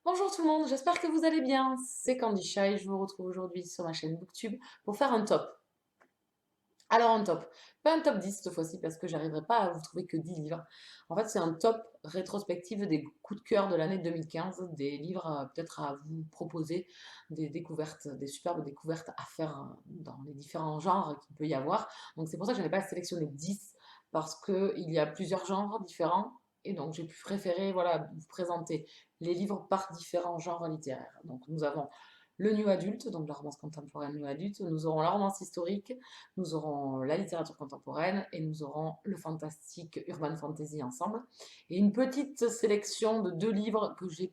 Bonjour tout le monde, j'espère que vous allez bien. C'est Candy Shy, je vous retrouve aujourd'hui sur ma chaîne Booktube pour faire un top. Alors un top, pas un top 10 cette fois-ci parce que j'arriverai pas à vous trouver que 10 livres. En fait c'est un top rétrospective des coups de cœur de l'année 2015, des livres peut-être à vous proposer, des découvertes, des superbes découvertes à faire dans les différents genres qu'il peut y avoir. Donc c'est pour ça que je n'ai pas sélectionné 10 parce qu'il y a plusieurs genres différents et donc j'ai préféré voilà, vous présenter les livres par différents genres littéraires. Donc nous avons le new adulte, donc la romance contemporaine new adulte, nous aurons la romance historique, nous aurons la littérature contemporaine et nous aurons le fantastique urban fantasy ensemble. Et une petite sélection de 2 livres que j'ai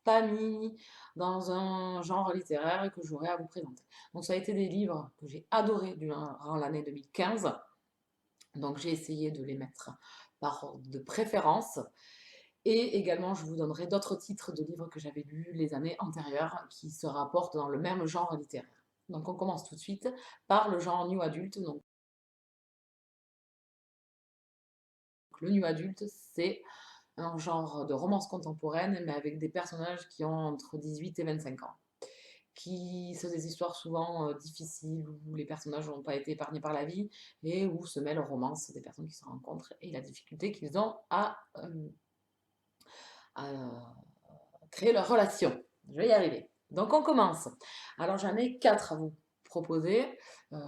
pas mis dans un genre littéraire et que j'aurais à vous présenter. Donc ça a été des livres que j'ai adorés durant l'année 2015. Donc j'ai essayé de les mettre par ordre de préférence. Et également, je vous donnerai d'autres titres de livres que j'avais lus les années antérieures qui se rapportent dans le même genre littéraire. Donc on commence tout de suite par le genre new adulte. Donc le new adulte, c'est un genre de romance contemporaine, mais avec des personnages qui ont entre 18 et 25 ans. Qui sont des histoires souvent difficiles, où les personnages n'ont pas été épargnés par la vie, et où se mêlent romances des personnes qui se rencontrent et la difficulté qu'ils ont à créer leur relation. Je vais y arriver. Donc on commence. Alors j'en ai 4 à vous proposer,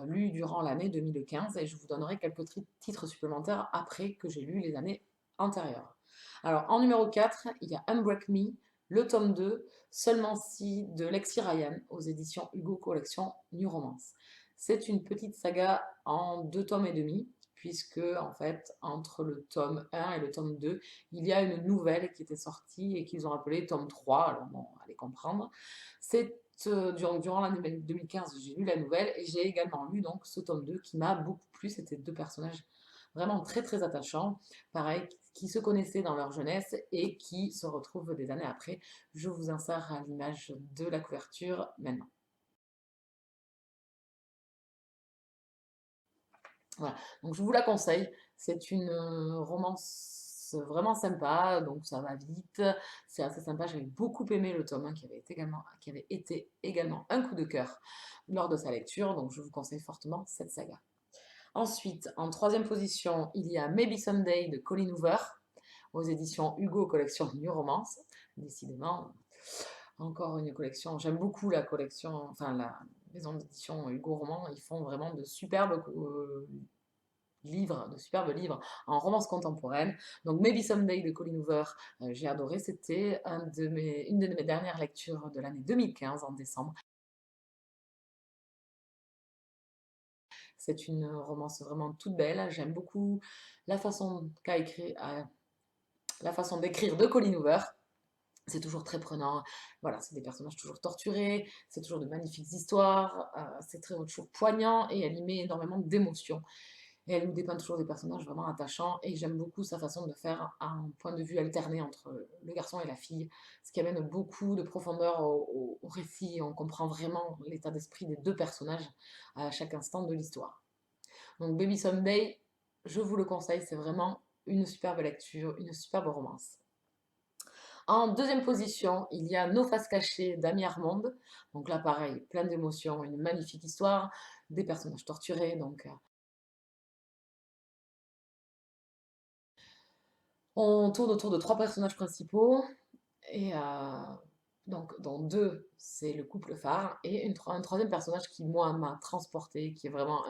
lus durant l'année 2015, et je vous donnerai quelques titres supplémentaires après que j'ai lu les années antérieures. Alors en numéro 4, il y a Unbreak Me, le tome 2, Seulement si de Lexi Ryan, aux éditions Hugo Collection New Romance. C'est une petite saga en 2 tomes et demi, puisque en fait entre le tome 1 et le tome 2, il y a une nouvelle qui était sortie et qu'ils ont appelée tome 3, alors bon, allez comprendre. C'est durant l'année 2015, j'ai lu la nouvelle et j'ai également lu donc ce tome 2 qui m'a beaucoup plu. C'était 2 personnages vraiment très très attachants, pareil, qui se connaissaient dans leur jeunesse et qui se retrouvent des années après. Je vous insère à l'image de la couverture maintenant. Voilà, donc je vous la conseille. C'est une romance vraiment sympa, donc ça va vite. C'est assez sympa. J'avais beaucoup aimé le tome 1 qui avait été également un coup de cœur lors de sa lecture, donc je vous conseille fortement cette saga. Ensuite, en troisième position, il y a Maybe Someday de Colleen Hoover aux éditions Hugo Collection New Romance. Décidément, encore une collection. J'aime beaucoup la collection, enfin la maison d'édition Hugo Roman. Ils font vraiment de superbes livres, de superbes livres en romance contemporaine. Donc Maybe Someday de Colleen Hoover, j'ai adoré. C'était une de mes dernières lectures de l'année 2015 en décembre. C'est une romance vraiment toute belle. J'aime beaucoup la façon qu'a écrit, la façon d'écrire de Colleen Hoover. C'est toujours très prenant. Voilà, c'est des personnages toujours torturés, c'est toujours de magnifiques histoires, c'est toujours poignant et elle y met énormément d'émotions. Et elle nous dépeint toujours des personnages vraiment attachants et j'aime beaucoup sa façon de faire un point de vue alterné entre le garçon et la fille, ce qui amène beaucoup de profondeur au récit. On comprend vraiment l'état d'esprit des 2 personnages à chaque instant de l'histoire. Donc Baby Someday, je vous le conseille, c'est vraiment une superbe lecture, une superbe romance. En deuxième position, il y a Nos faces cachées d'Amy Armand. Donc là, pareil, plein d'émotions, une magnifique histoire, des personnages torturés. Donc, on tourne autour de 3 personnages principaux. Et donc, dans 2, c'est le couple phare. Et un troisième personnage qui, moi, m'a transporté, qui est vraiment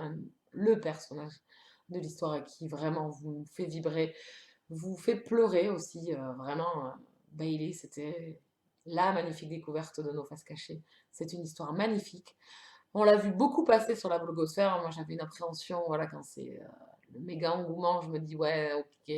le personnage de l'histoire et qui vraiment vous fait vibrer, vous fait pleurer aussi. Vraiment, Bailey, c'était la magnifique découverte de Nos faces cachées. C'est une histoire magnifique. On l'a vu beaucoup passer sur la blogosphère. Moi, j'avais une appréhension, voilà, quand c'est le méga engouement, je me dis, ouais, ok,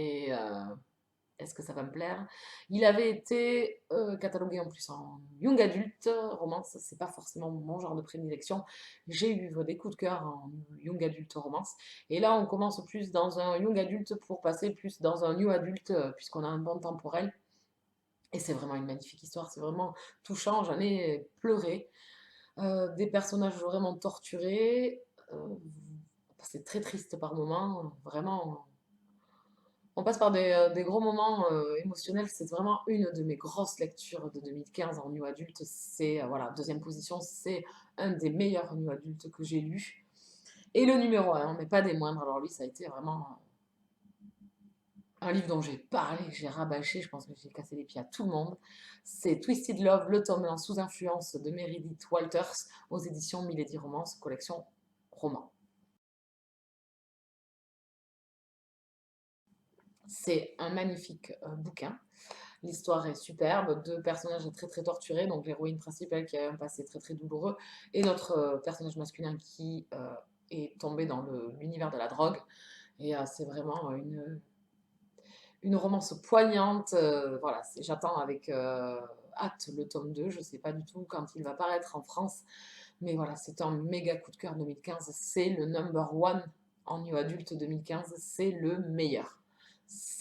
est-ce que ça va me plaire? Il avait été catalogué en plus en young adulte, romance, c'est pas forcément mon genre de prédilection. J'ai eu des coups de cœur en young adulte romance. Et là, on commence plus dans un young adulte pour passer plus dans un new adulte, puisqu'on a un bon temporel. Et c'est vraiment une magnifique histoire, c'est vraiment touchant, j'en ai pleuré. Des personnages vraiment torturés, c'est très triste par moments, vraiment On passe par des gros moments émotionnels. C'est vraiment une de mes grosses lectures de 2015 en new adulte. C'est, voilà, deuxième position, c'est un des meilleurs new adultes que j'ai lu. Et le numéro un, mais pas des moindres. Alors lui, ça a été vraiment un livre dont j'ai parlé, que j'ai rabâché. Je pense que j'ai cassé les pieds à tout le monde. C'est Twisted Love, le tome 1 sous influence de Meredith Walters aux éditions Milady Romance, collection roman. C'est un magnifique bouquin. L'histoire est superbe, deux personnages très très torturés, donc l'héroïne principale qui a un passé très très douloureux et notre personnage masculin qui est tombé dans l'univers de la drogue. Et c'est vraiment une romance poignante. Voilà, j'attends avec hâte le tome 2. Je ne sais pas du tout quand il va paraître en France, mais voilà, c'est un méga coup de cœur 2015. C'est le number one en new adulte 2015. C'est le meilleur.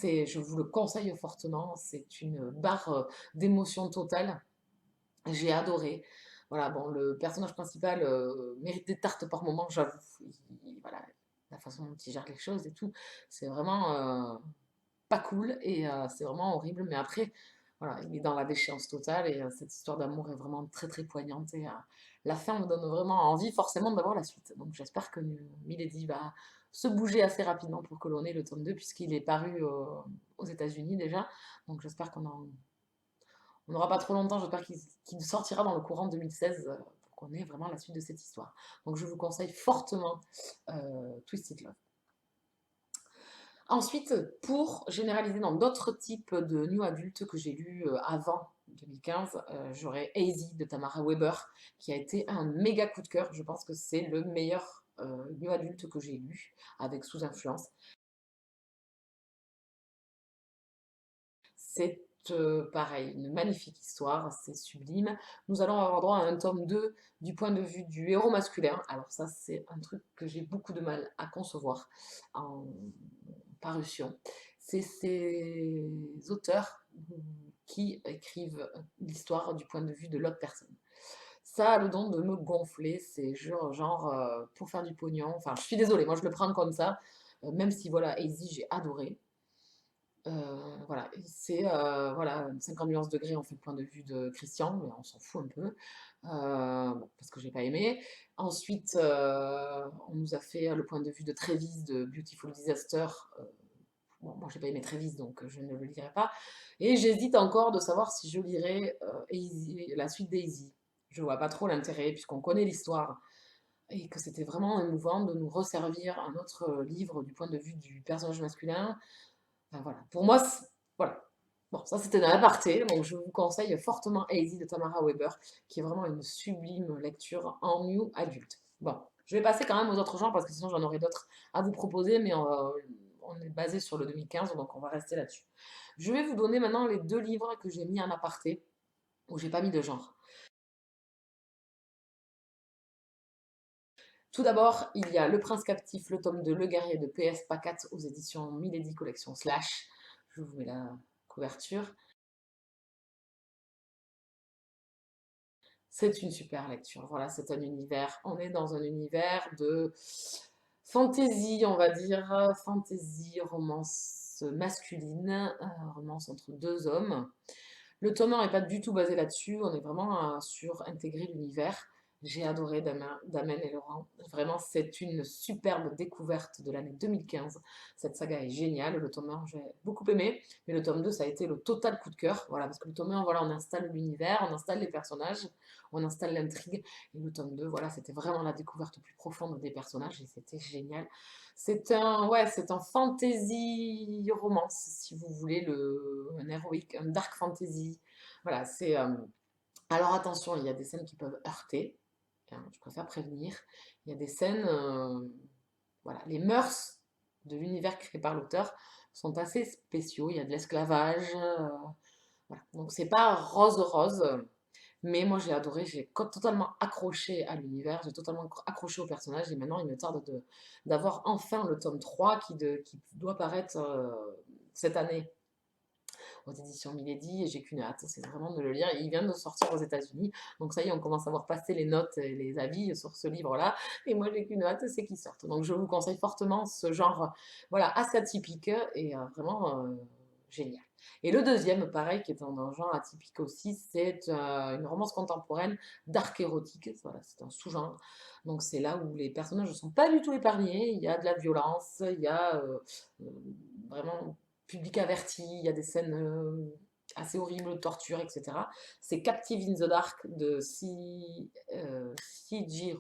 Je vous le conseille fortement. C'est une barre d'émotion totale. J'ai adoré. Voilà, bon, le personnage principal mérite des tartes par moment, j'avoue. Voilà, la façon dont il gère les choses et tout, c'est vraiment pas cool et c'est vraiment horrible. Mais après, voilà, il est dans la déchéance totale et cette histoire d'amour est vraiment très très poignante et la fin me donne vraiment envie forcément d'avoir la suite. Donc j'espère que Milady va se bouger assez rapidement pour que l'on ait le tome 2 puisqu'il est paru aux États-Unis déjà. Donc j'espère on n'aura pas trop longtemps, j'espère qu'il sortira dans le courant 2016 pour qu'on ait vraiment la suite de cette histoire. Donc je vous conseille fortement Twisted Love. Ensuite, pour généraliser dans d'autres types de new adultes que j'ai lus avant 2015, j'aurais Hazy de Tamara Weber, qui a été un méga coup de cœur. Je pense que c'est le meilleur new adulte que j'ai lu, avec Sous influence. C'est pareil, une magnifique histoire, c'est sublime. Nous allons avoir droit à un tome 2 du point de vue du héros masculin. Alors ça, c'est un truc que j'ai beaucoup de mal à concevoir en parution. C'est ces auteurs qui écrivent l'histoire du point de vue de l'autre personne. Ça a le don de me gonfler, c'est genre pour faire du pognon. Enfin, je suis désolée, moi je le prends comme ça, même si voilà, Easy, j'ai adoré. Voilà, c'est voilà, 50 nuances degrés, on fait le point de vue de Christian, mais on s'en fout un peu, bon, parce que j'ai pas aimé. Ensuite, on nous a fait le point de vue de Trévis de Beautiful Disaster. Bon, moi j'ai pas aimé Trévis, donc je ne le lirai pas. Et j'hésite encore de savoir si je lirai la suite d'Easy. Je vois pas trop l'intérêt, puisqu'on connaît l'histoire et que c'était vraiment émouvant de nous resservir un autre livre du point de vue du personnage masculin. Enfin, voilà. Pour moi, voilà. Bon, ça c'était dans l'aparté, donc je vous conseille fortement Hazy de Tamara Weber, qui est vraiment une sublime lecture en new adulte. Bon, je vais passer quand même aux autres genres parce que sinon j'en aurai d'autres à vous proposer, mais on est basé sur le 2015, donc on va rester là-dessus. Je vais vous donner maintenant les deux livres que j'ai mis en aparté, où j'ai pas mis de genre. Tout d'abord, il y a Le Prince captif, le tome 2, Le guerrier de PS Pacat aux éditions Milady Collection Slash. Je vous mets la couverture. C'est une super lecture. Voilà, c'est un univers. On est dans un univers de fantasy, on va dire, fantasy, romance masculine, romance entre deux hommes. Le tome 1 n'est pas du tout basé là-dessus, on est vraiment sur intégrer l'univers. J'ai adoré Damen et Laurent. Vraiment, c'est une superbe découverte de l'année 2015. Cette saga est géniale. Le tome 1, j'ai beaucoup aimé. Mais le tome 2, ça a été le total coup de cœur. Voilà, parce que le tome 1, voilà, on installe l'univers, on installe les personnages, on installe l'intrigue. Et le tome 2, voilà, c'était vraiment la découverte plus profonde des personnages et c'était génial. C'est un fantasy romance, si vous voulez, un héroïque, un dark fantasy. Voilà, alors attention, il y a des scènes qui peuvent heurter, hein, je préfère prévenir. Il y a des scènes, voilà, les mœurs de l'univers créé par l'auteur sont assez spéciaux. Il y a de l'esclavage, voilà. Donc c'est pas rose rose, mais moi j'ai adoré, totalement accroché à l'univers, j'ai totalement accroché au personnage et maintenant il me tarde d'avoir enfin le tome 3 qui doit paraître cette année aux éditions Milady, et j'ai qu'une hâte, c'est vraiment de le lire. Il vient de sortir aux États-Unis, donc ça y est, on commence à voir passer les notes et les avis sur ce livre-là, et moi j'ai qu'une hâte, c'est qu'il sorte. Donc je vous conseille fortement ce genre, voilà, assez atypique et vraiment génial. Et le deuxième, pareil, qui est dans un genre atypique aussi, c'est une romance contemporaine dark érotique. Voilà, c'est un sous-genre. Donc c'est là où les personnages ne sont pas du tout épargnés. Il y a de la violence, il y a euh, vraiment public averti, il y a des scènes assez horribles de torture, etc. C'est Captive in the Dark de C.G.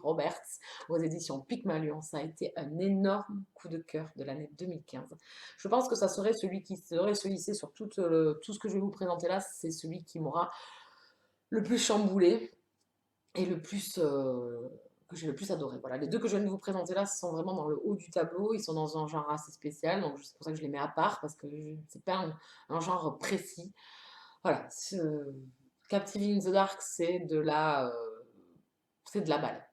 Roberts aux éditions Pygmalion. Ça a été un énorme coup de cœur de l'année 2015. Je pense que ça serait celui qui serait celui-ci sur tout ce que je vais vous présenter là, c'est celui qui m'aura le plus chamboulé et le plus que j'ai le plus adoré. Voilà, les deux que je viens de vous présenter là sont vraiment dans le haut du tableau, ils sont dans un genre assez spécial, donc c'est pour ça que je les mets à part, parce que c'est pas un genre précis. Voilà, Captive in the Dark, c'est de la balle.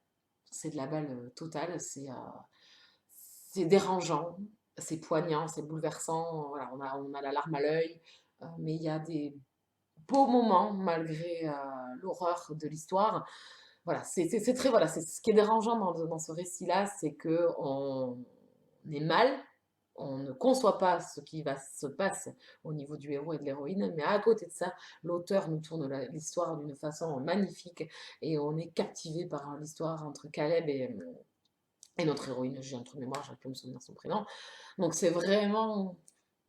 C'est de la balle totale, c'est dérangeant, c'est poignant, c'est bouleversant. Voilà, on a la larme à l'œil, mais il y a des beaux moments malgré l'horreur de l'histoire. Voilà, c'est très, voilà, c'est ce qui est dérangeant dans ce récit-là, c'est que on est mal, on ne conçoit pas ce qui va se passer au niveau du héros et de l'héroïne, mais à côté de ça, l'auteur nous tourne l'histoire d'une façon magnifique et on est captivé par l'histoire entre Caleb et notre héroïne. J'ai un trou de mémoire, j'arrive plus à me souvenir de son prénom. Donc c'est vraiment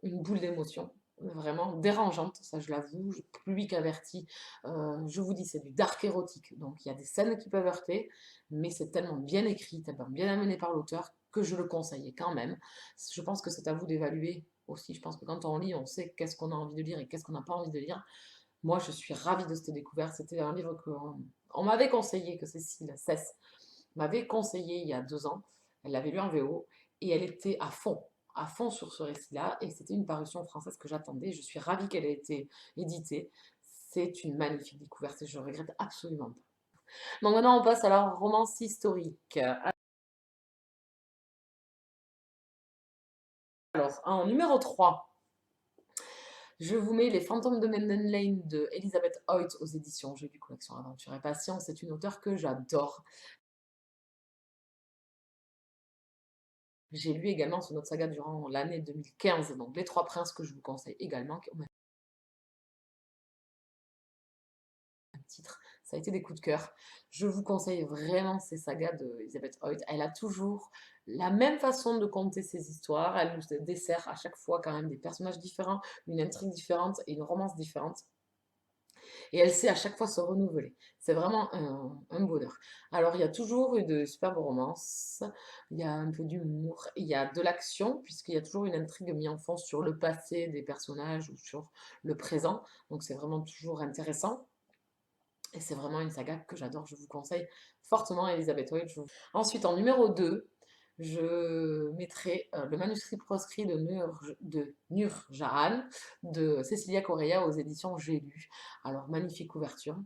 une boule d'émotion, vraiment dérangeante, ça je l'avoue, plus qu'avertie. Je vous dis, c'est du dark érotique, donc il y a des scènes qui peuvent heurter, mais c'est tellement bien écrit, tellement bien amené par l'auteur que je le conseille quand même. Je pense que c'est à vous d'évaluer aussi. Je pense que quand on lit, on sait qu'est-ce qu'on a envie de lire et qu'est-ce qu'on n'a pas envie de lire. Moi, je suis ravie de cette découverte. C'était un livre qu'on m'avait conseillé, que Cécile Cesse m'avait conseillé il y a 2 ans. Elle l'avait lu en VO et elle était à fond sur ce récit-là. Et c'était une parution française que j'attendais. Je suis ravie qu'elle ait été éditée. C'est une magnifique découverte et je regrette absolument pas. Donc maintenant, on passe à la romance historique. Alors, en numéro 3, je vous mets Les Fantômes de Maiden Lane de Elizabeth Hoyt aux éditions J'ai lu Collection Aventure et Passion. C'est une auteure que j'adore. J'ai lu également son autre saga durant l'année 2015, donc Les Trois Princes, que je vous conseille également, qui ont un titre. Ça a été des coups de cœur. Je vous conseille vraiment ces sagas de Elizabeth Hoyt. Elle a toujours la même façon de conter ses histoires. Elle nous dessert à chaque fois quand même des personnages différents, une intrigue différente et une romance différente. Et elle sait à chaque fois se renouveler. C'est vraiment un bonheur. Alors, il y a toujours eu de superbes romances, il y a un peu d'humour, il y a de l'action, puisqu'il y a toujours une intrigue mise en fond sur le passé des personnages ou sur le présent. Donc, c'est vraiment toujours intéressant. Et c'est vraiment une saga que j'adore, je vous conseille fortement Elisabeth Hoyt. Ensuite, en numéro 2, je mettrai le manuscrit proscrit de Nurjahan de Cecilia Correia aux éditions J'ai lu. Alors, magnifique couverture.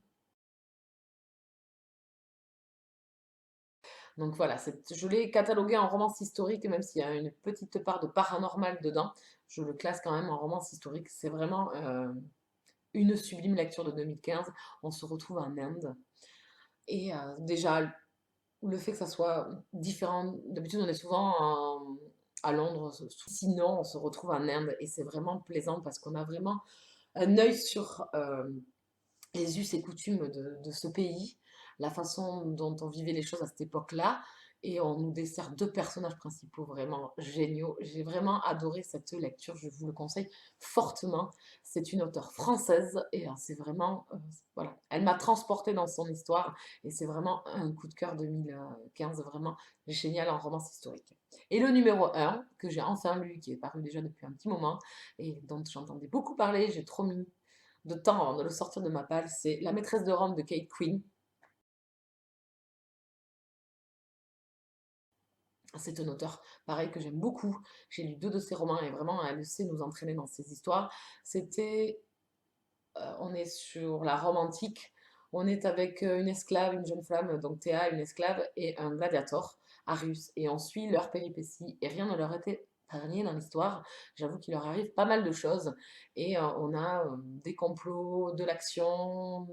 Donc voilà, je l'ai catalogué en romance historique, même s'il y a une petite part de paranormal dedans. Je le classe quand même en romance historique. C'est vraiment une sublime lecture de 2015. On se retrouve en Inde. Et déjà, le fait que ça soit différent, d'habitude on est souvent à Londres, sinon on se retrouve en Inde et c'est vraiment plaisant parce qu'on a vraiment un œil sur les us et coutumes de ce pays, la façon dont on vivait les choses à cette époque-là, et on nous dessert deux personnages principaux vraiment géniaux. J'ai vraiment adoré cette lecture, je vous le conseille fortement. C'est une auteure française et c'est vraiment, voilà, elle m'a transportée dans son histoire et c'est vraiment un coup de cœur 2015, vraiment génial en romance historique. Et le numéro 1, que j'ai enfin lu, qui est paru déjà depuis un petit moment et dont j'entendais beaucoup parler, j'ai trop mis de temps avant de le sortir de ma palle, c'est La maîtresse de Rome de Kate Quinn. C'est un auteur, pareil, que j'aime beaucoup. J'ai lu 2 de ses romans et vraiment, elle sait nous entraîner dans ses histoires. On est sur la Rome antique. On est avec une esclave, une jeune femme, donc Théa, une esclave, et un gladiator, Arius. Et on suit leurs péripéties et rien ne leur était dernier dans l'histoire, j'avoue qu'il leur arrive pas mal de choses et on a des complots, de l'action,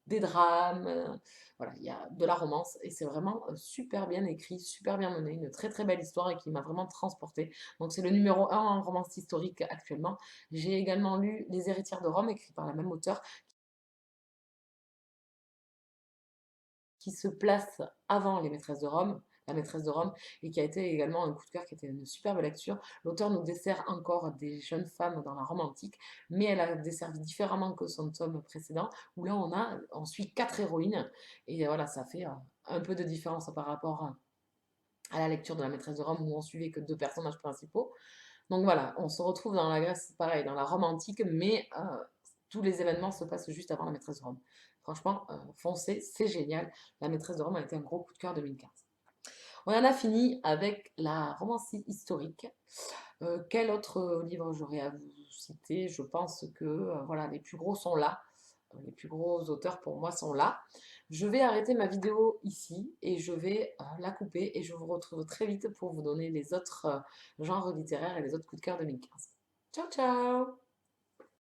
des drames, voilà, il y a de la romance et c'est vraiment super bien écrit, super bien mené, une très très belle histoire et qui m'a vraiment transportée. Donc c'est le numéro un en romance historique actuellement. J'ai également lu Les Héritières de Rome, écrit par la même auteure, qui se place avant Les Maîtresses de Rome, La Maîtresse de Rome, et qui a été également un coup de cœur, qui était une superbe lecture. L'auteur nous dessert encore des jeunes femmes dans la Rome antique, mais elle a desservi différemment que son tome précédent, où là on suit 4 héroïnes, et voilà, ça fait un peu de différence par rapport à la lecture de La Maîtresse de Rome, où on suivait que 2 personnages principaux. Donc voilà, on se retrouve dans la Grèce, pareil, dans la Rome antique, mais tous les événements se passent juste avant La Maîtresse de Rome. Franchement, foncez, c'est génial. La Maîtresse de Rome a été un gros coup de cœur 2015. On en a fini avec la romance historique. Quel autre livre j'aurais à vous citer? Je pense que voilà, les plus gros sont là. Les plus gros auteurs pour moi sont là. Je vais arrêter ma vidéo ici et je vais la couper et je vous retrouve très vite pour vous donner les autres genres littéraires et les autres coups de cœur 2015. Ciao ciao!